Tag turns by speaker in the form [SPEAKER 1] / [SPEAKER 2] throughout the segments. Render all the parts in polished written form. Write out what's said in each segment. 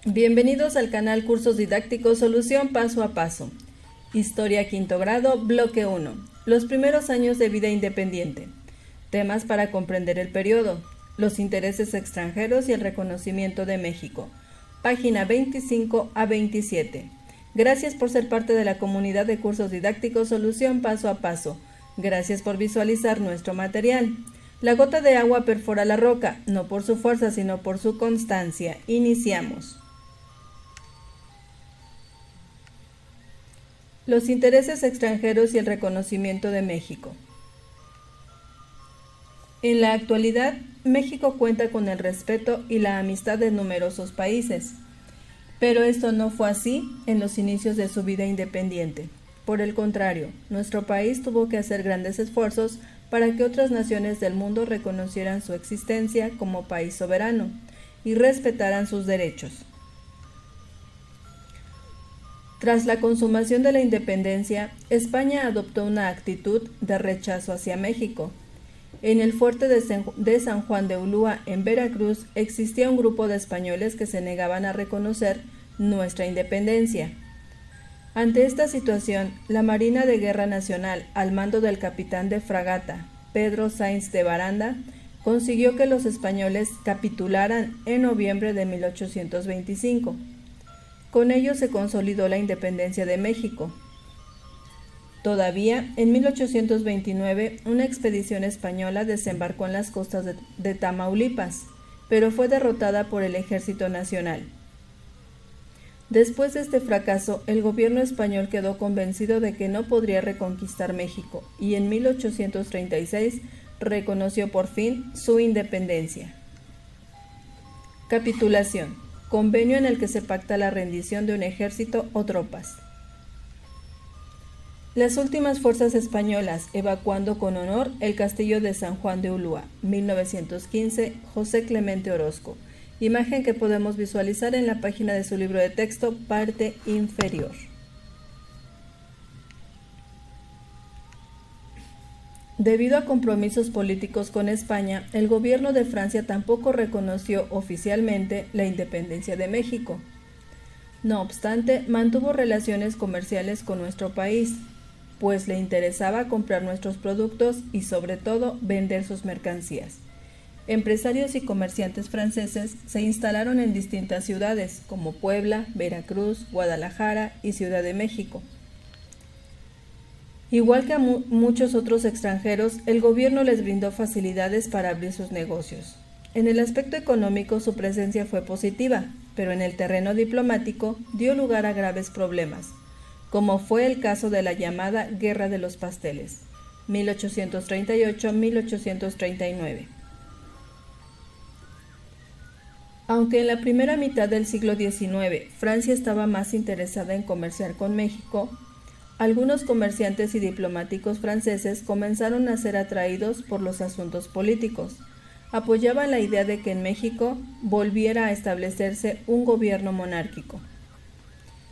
[SPEAKER 1] Bienvenidos al canal Cursos Didácticos Solución Paso a Paso. Historia quinto grado, bloque 1. Los primeros años de vida independiente. Temas para comprender el periodo. Los intereses extranjeros y el reconocimiento de México. Página 25 a 27. Gracias por ser parte de la comunidad de Cursos Didácticos Solución Paso a Paso. Gracias por visualizar nuestro material. La gota de agua perfora la roca, no por su fuerza, sino por su constancia. Iniciamos. Los intereses extranjeros y el reconocimiento de México. En la actualidad, México cuenta con el respeto y la amistad de numerosos países, pero esto no fue así en los inicios de su vida independiente. Por el contrario, nuestro país tuvo que hacer grandes esfuerzos para que otras naciones del mundo reconocieran su existencia como país soberano y respetaran sus derechos. Tras la consumación de la independencia, España adoptó una actitud de rechazo hacia México. En el fuerte de San Juan de Ulúa, en Veracruz, existía un grupo de españoles que se negaban a reconocer nuestra independencia. Ante esta situación, la Marina de Guerra Nacional, al mando del capitán de fragata, Pedro Sainz de Baranda, consiguió que los españoles capitularan en noviembre de 1825. Con ello se consolidó la independencia de México. Todavía, en 1829, una expedición española desembarcó en las costas de Tamaulipas, pero fue derrotada por el Ejército Nacional. Después de este fracaso, el gobierno español quedó convencido de que no podría reconquistar México y en 1836 reconoció por fin su independencia. Capitulación. Convenio en el que se pacta la rendición de un ejército o tropas. Las últimas fuerzas españolas evacuando con honor el castillo de San Juan de Ulúa, 1915, José Clemente Orozco. Imagen que podemos visualizar en la página de su libro de texto, parte inferior. Debido a compromisos políticos con España, el gobierno de Francia tampoco reconoció oficialmente la independencia de México. No obstante, mantuvo relaciones comerciales con nuestro país, pues le interesaba comprar nuestros productos y sobre todo vender sus mercancías. Empresarios y comerciantes franceses se instalaron en distintas ciudades como Puebla, Veracruz, Guadalajara y Ciudad de México. Igual que a muchos otros extranjeros, el gobierno les brindó facilidades para abrir sus negocios. En el aspecto económico su presencia fue positiva, pero en el terreno diplomático dio lugar a graves problemas, como fue el caso de la llamada Guerra de los Pasteles, 1838-1839. Aunque en la primera mitad del siglo XIX Francia estaba más interesada en comerciar con México, algunos comerciantes y diplomáticos franceses comenzaron a ser atraídos por los asuntos políticos. Apoyaban la idea de que en México volviera a establecerse un gobierno monárquico,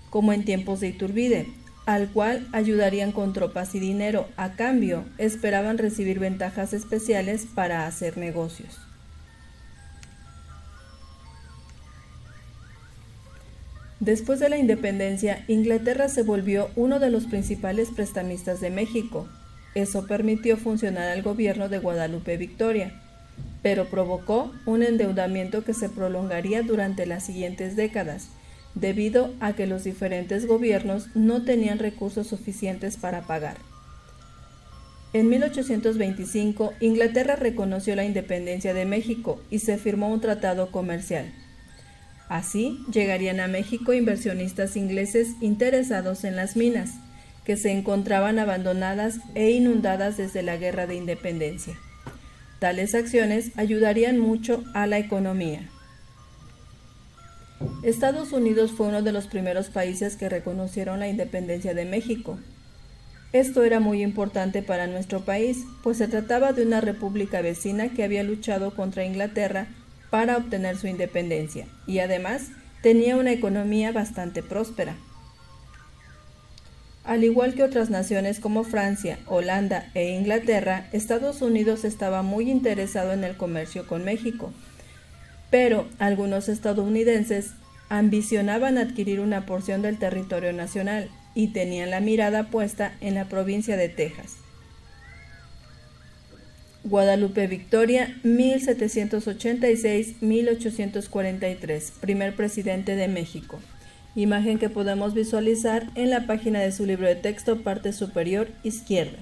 [SPEAKER 1] como en tiempos de Iturbide, al cual ayudarían con tropas y dinero. A cambio, esperaban recibir ventajas especiales para hacer negocios. Después de la independencia, Inglaterra se volvió uno de los principales prestamistas de México. Eso permitió funcionar al gobierno de Guadalupe Victoria, pero provocó un endeudamiento que se prolongaría durante las siguientes décadas, debido a que los diferentes gobiernos no tenían recursos suficientes para pagar. En 1825, Inglaterra reconoció la independencia de México y se firmó un tratado comercial. Así, llegarían a México inversionistas ingleses interesados en las minas, que se encontraban abandonadas e inundadas desde la Guerra de Independencia. Tales acciones ayudarían mucho a la economía. Estados Unidos fue uno de los primeros países que reconocieron la independencia de México. Esto era muy importante para nuestro país, pues se trataba de una república vecina que había luchado contra Inglaterra para obtener su independencia, y además tenía una economía bastante próspera. Al igual que otras naciones como Francia, Holanda e Inglaterra, Estados Unidos estaba muy interesado en el comercio con México, pero algunos estadounidenses ambicionaban adquirir una porción del territorio nacional y tenían la mirada puesta en la provincia de Texas. Guadalupe Victoria, 1786-1843, primer presidente de México. Imagen que podemos visualizar en la página de su libro de texto, parte superior izquierda.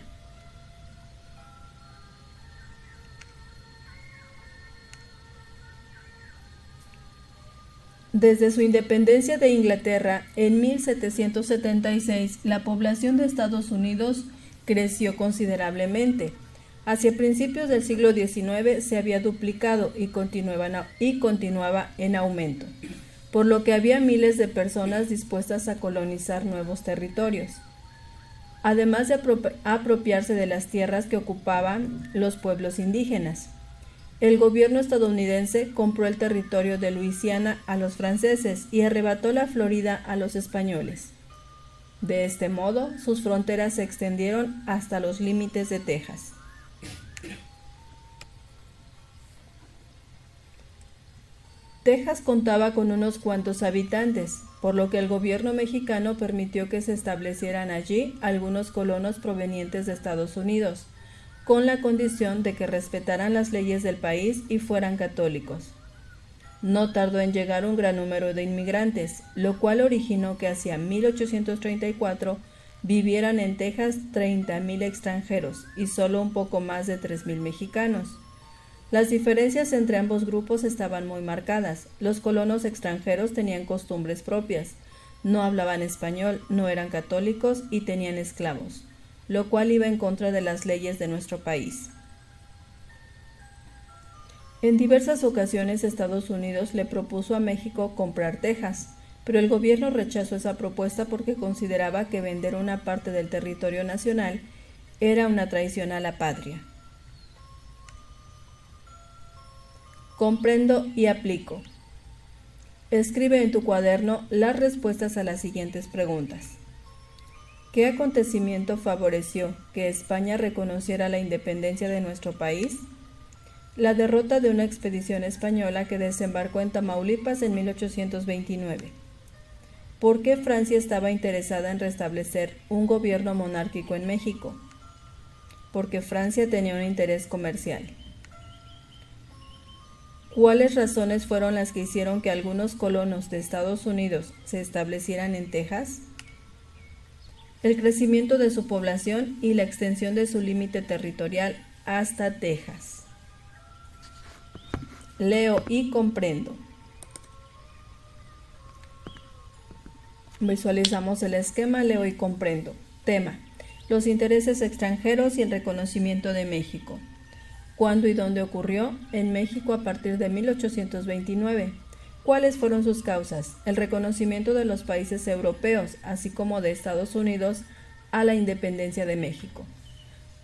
[SPEAKER 1] Desde su independencia de Inglaterra en 1776, la población de Estados Unidos creció considerablemente. Hacia principios del siglo XIX se había duplicado y continuaba en aumento, por lo que había miles de personas dispuestas a colonizar nuevos territorios, además de apropiarse de las tierras que ocupaban los pueblos indígenas. El gobierno estadounidense compró el territorio de Luisiana a los franceses y arrebató la Florida a los españoles. De este modo, sus fronteras se extendieron hasta los límites de Texas. Texas contaba con unos cuantos habitantes, por lo que el gobierno mexicano permitió que se establecieran allí algunos colonos provenientes de Estados Unidos, con la condición de que respetaran las leyes del país y fueran católicos. No tardó en llegar un gran número de inmigrantes, lo cual originó que hacia 1834 vivieran en Texas 30,000 extranjeros y solo un poco más de 3,000 mexicanos. Las diferencias entre ambos grupos estaban muy marcadas. Los colonos extranjeros tenían costumbres propias, no hablaban español, no eran católicos y tenían esclavos, lo cual iba en contra de las leyes de nuestro país. En diversas ocasiones Estados Unidos le propuso a México comprar Texas, pero el gobierno rechazó esa propuesta porque consideraba que vender una parte del territorio nacional era una traición a la patria. Comprendo y aplico. Escribe en tu cuaderno las respuestas a las siguientes preguntas. ¿Qué acontecimiento favoreció que España reconociera la independencia de nuestro país? La derrota de una expedición española que desembarcó en Tamaulipas en 1829. ¿Por qué Francia estaba interesada en restablecer un gobierno monárquico en México? Porque Francia tenía un interés comercial. ¿Cuáles razones fueron las que hicieron que algunos colonos de Estados Unidos se establecieran en Texas? El crecimiento de su población y la extensión de su límite territorial hasta Texas. Leo y comprendo. Visualizamos el esquema, leo y comprendo. Tema: los intereses extranjeros y el reconocimiento de México. ¿Cuándo y dónde ocurrió? En México a partir de 1829. ¿Cuáles fueron sus causas? El reconocimiento de los países europeos, así como de Estados Unidos, a la independencia de México.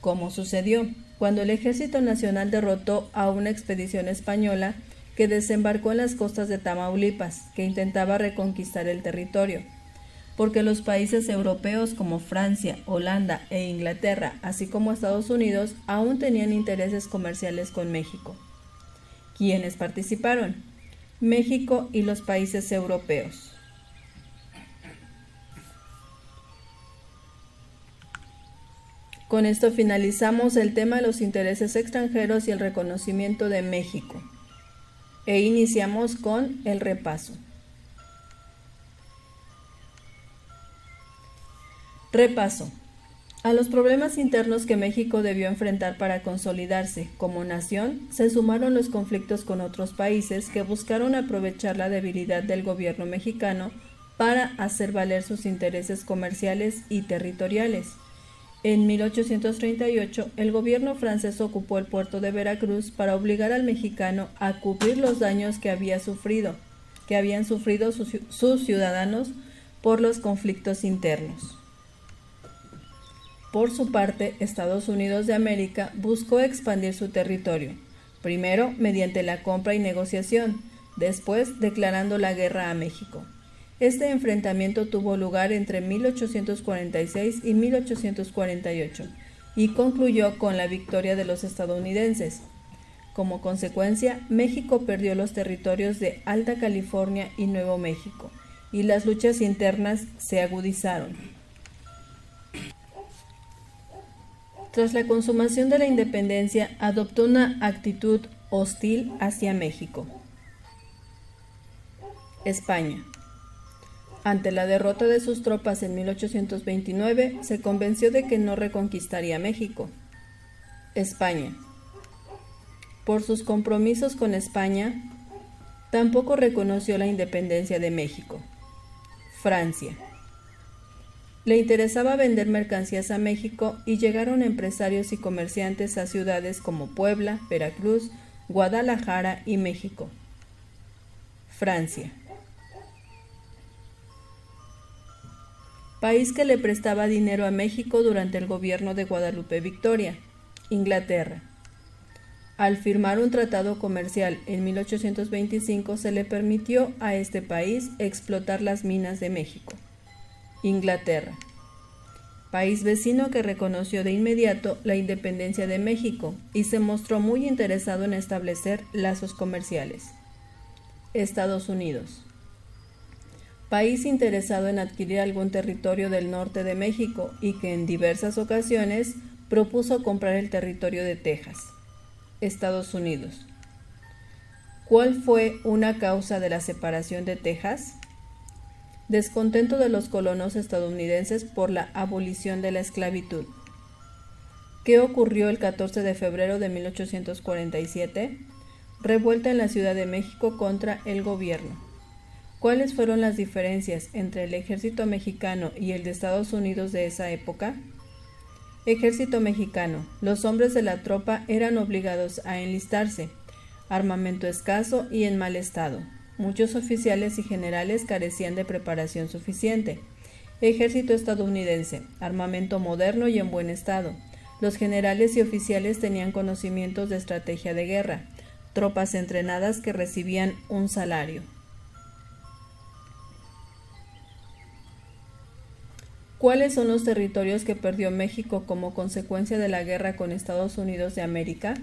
[SPEAKER 1] ¿Cómo sucedió? Cuando el Ejército Nacional derrotó a una expedición española que desembarcó en las costas de Tamaulipas, que intentaba reconquistar el territorio, porque los países europeos como Francia, Holanda e Inglaterra, así como Estados Unidos, aún tenían intereses comerciales con México. ¿Quiénes participaron? México y los países europeos. Con esto finalizamos el tema de los intereses extranjeros y el reconocimiento de México. E iniciamos con el repaso. Repaso. A los problemas internos que México debió enfrentar para consolidarse como nación, se sumaron los conflictos con otros países que buscaron aprovechar la debilidad del gobierno mexicano para hacer valer sus intereses comerciales y territoriales. En 1838, el gobierno francés ocupó el puerto de Veracruz para obligar al mexicano a cubrir los daños que habían sufrido sus ciudadanos por los conflictos internos. Por su parte, Estados Unidos de América buscó expandir su territorio, primero mediante la compra y negociación, después declarando la guerra a México. Este enfrentamiento tuvo lugar entre 1846 y 1848 y concluyó con la victoria de los estadounidenses. Como consecuencia, México perdió los territorios de Alta California y Nuevo México, y las luchas internas se agudizaron. Tras la consumación de la independencia, adoptó una actitud hostil hacia México. España. Ante la derrota de sus tropas en 1829, se convenció de que no reconquistaría México. España. Por sus compromisos con España, tampoco reconoció la independencia de México. Francia. Le interesaba vender mercancías a México y llegaron empresarios y comerciantes a ciudades como Puebla, Veracruz, Guadalajara y México. Francia. País que le prestaba dinero a México durante el gobierno de Guadalupe Victoria. Inglaterra. Al firmar un tratado comercial en 1825 se le permitió a este país explotar las minas de México. Inglaterra. País vecino que reconoció de inmediato la independencia de México y se mostró muy interesado en establecer lazos comerciales. Estados Unidos. País interesado en adquirir algún territorio del norte de México y que en diversas ocasiones propuso comprar el territorio de Texas. Estados Unidos. ¿Cuál fue una causa de la separación de Texas? Descontento de los colonos estadounidenses por la abolición de la esclavitud. ¿Qué ocurrió el 14 de febrero de 1847? Revuelta en la Ciudad de México contra el gobierno. ¿Cuáles fueron las diferencias entre el ejército mexicano y el de Estados Unidos de esa época? Ejército mexicano. Los hombres de la tropa eran obligados a enlistarse, armamento escaso y en mal estado. Muchos oficiales y generales carecían de preparación suficiente. Ejército estadounidense. Armamento moderno y en buen estado. Los generales y oficiales tenían conocimientos de estrategia de guerra. Tropas entrenadas que recibían un salario. ¿Cuáles son los territorios que perdió México como consecuencia de la guerra con Estados Unidos de América?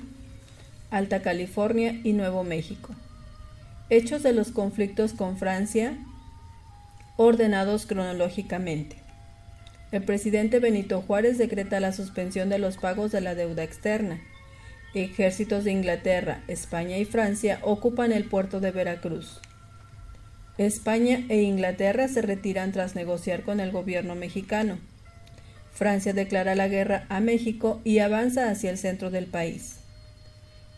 [SPEAKER 1] Alta California y Nuevo México. Hechos de los conflictos con Francia, ordenados cronológicamente. El presidente Benito Juárez decreta la suspensión de los pagos de la deuda externa. Ejércitos de Inglaterra, España y Francia ocupan el puerto de Veracruz. España e Inglaterra se retiran tras negociar con el gobierno mexicano. Francia declara la guerra a México y avanza hacia el centro del país.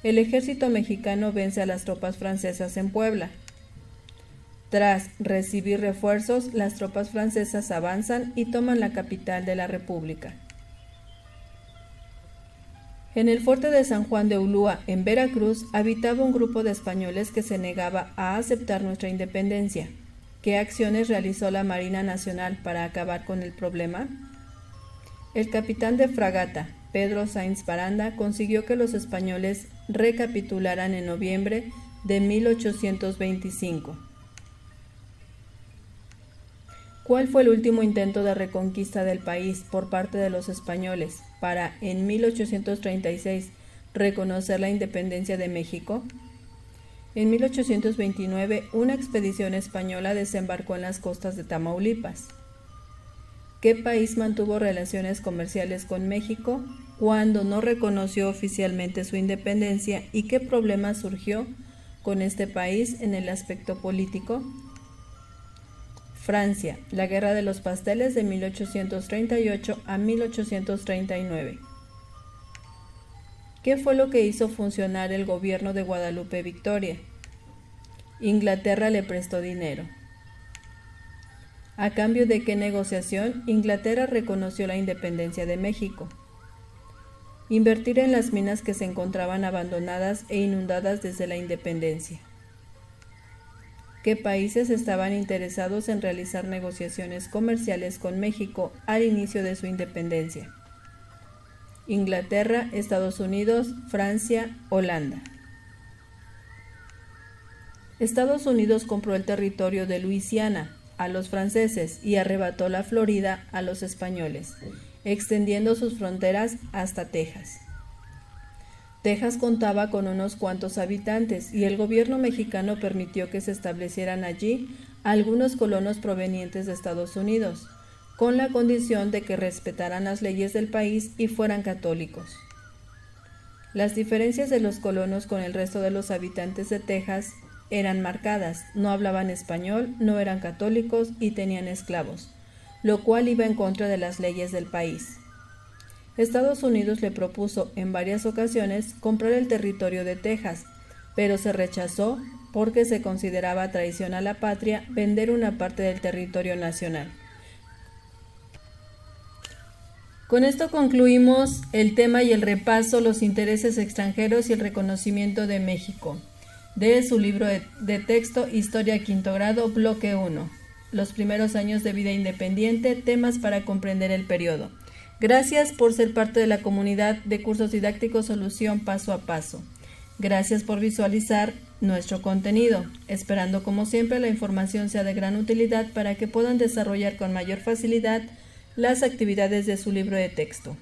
[SPEAKER 1] El ejército mexicano vence a las tropas francesas en Puebla. Tras recibir refuerzos, las tropas francesas avanzan y toman la capital de la República. En el fuerte de San Juan de Ulúa, en Veracruz, habitaba un grupo de españoles que se negaba a aceptar nuestra independencia. ¿Qué acciones realizó la Marina Nacional para acabar con el problema? El capitán de fragata, Pedro Sáenz Baranda, consiguió que los españoles recapitularan en noviembre de 1825. ¿Cuál fue el último intento de reconquista del país por parte de los españoles para, en 1836, reconocer la independencia de México? En 1829, una expedición española desembarcó en las costas de Tamaulipas. ¿Qué país mantuvo relaciones comerciales con México cuando no reconoció oficialmente su independencia y qué problema surgió con este país en el aspecto político? Francia, la Guerra de los Pasteles de 1838 a 1839. ¿Qué fue lo que hizo funcionar el gobierno de Guadalupe Victoria? Inglaterra le prestó dinero. ¿A cambio de qué negociación Inglaterra reconoció la independencia de México? Invertir en las minas que se encontraban abandonadas e inundadas desde la independencia. ¿Qué países estaban interesados en realizar negociaciones comerciales con México al inicio de su independencia? Inglaterra, Estados Unidos, Francia, Holanda. Estados Unidos compró el territorio de Luisiana a los franceses y arrebató la Florida a los españoles, extendiendo sus fronteras hasta Texas. Texas contaba con unos cuantos habitantes y el gobierno mexicano permitió que se establecieran allí algunos colonos provenientes de Estados Unidos, con la condición de que respetaran las leyes del país y fueran católicos. Las diferencias de los colonos con el resto de los habitantes de Texas eran marcadas: no hablaban español, no eran católicos y tenían esclavos, lo cual iba en contra de las leyes del país. Estados Unidos le propuso en varias ocasiones comprar el territorio de Texas, pero se rechazó porque se consideraba traición a la patria vender una parte del territorio nacional. Con esto concluimos el tema y el repaso, los intereses extranjeros y el reconocimiento de México, de su libro de texto Historia Quinto Grado, bloque 1, los primeros años de vida independiente, temas para comprender el periodo. Gracias por ser parte de la comunidad de cursos didácticos Solución Paso a Paso. Gracias por visualizar nuestro contenido, esperando como siempre la información sea de gran utilidad para que puedan desarrollar con mayor facilidad las actividades de su libro de texto.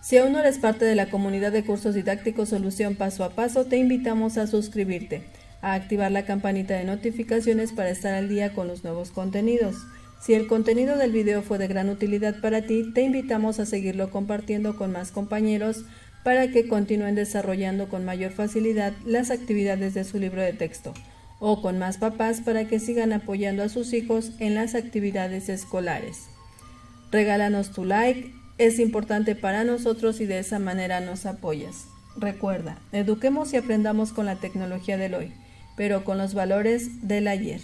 [SPEAKER 1] Si aún no eres parte de la comunidad de cursos didácticos Solución Paso a Paso, te invitamos a suscribirte, a activar la campanita de notificaciones para estar al día con los nuevos contenidos. Si el contenido del video fue de gran utilidad para ti, te invitamos a seguirlo compartiendo con más compañeros para que continúen desarrollando con mayor facilidad las actividades de su libro de texto, o con más papás para que sigan apoyando a sus hijos en las actividades escolares. Regálanos tu like, es importante para nosotros y de esa manera nos apoyas. Recuerda, eduquemos y aprendamos con la tecnología del hoy, pero con los valores del ayer.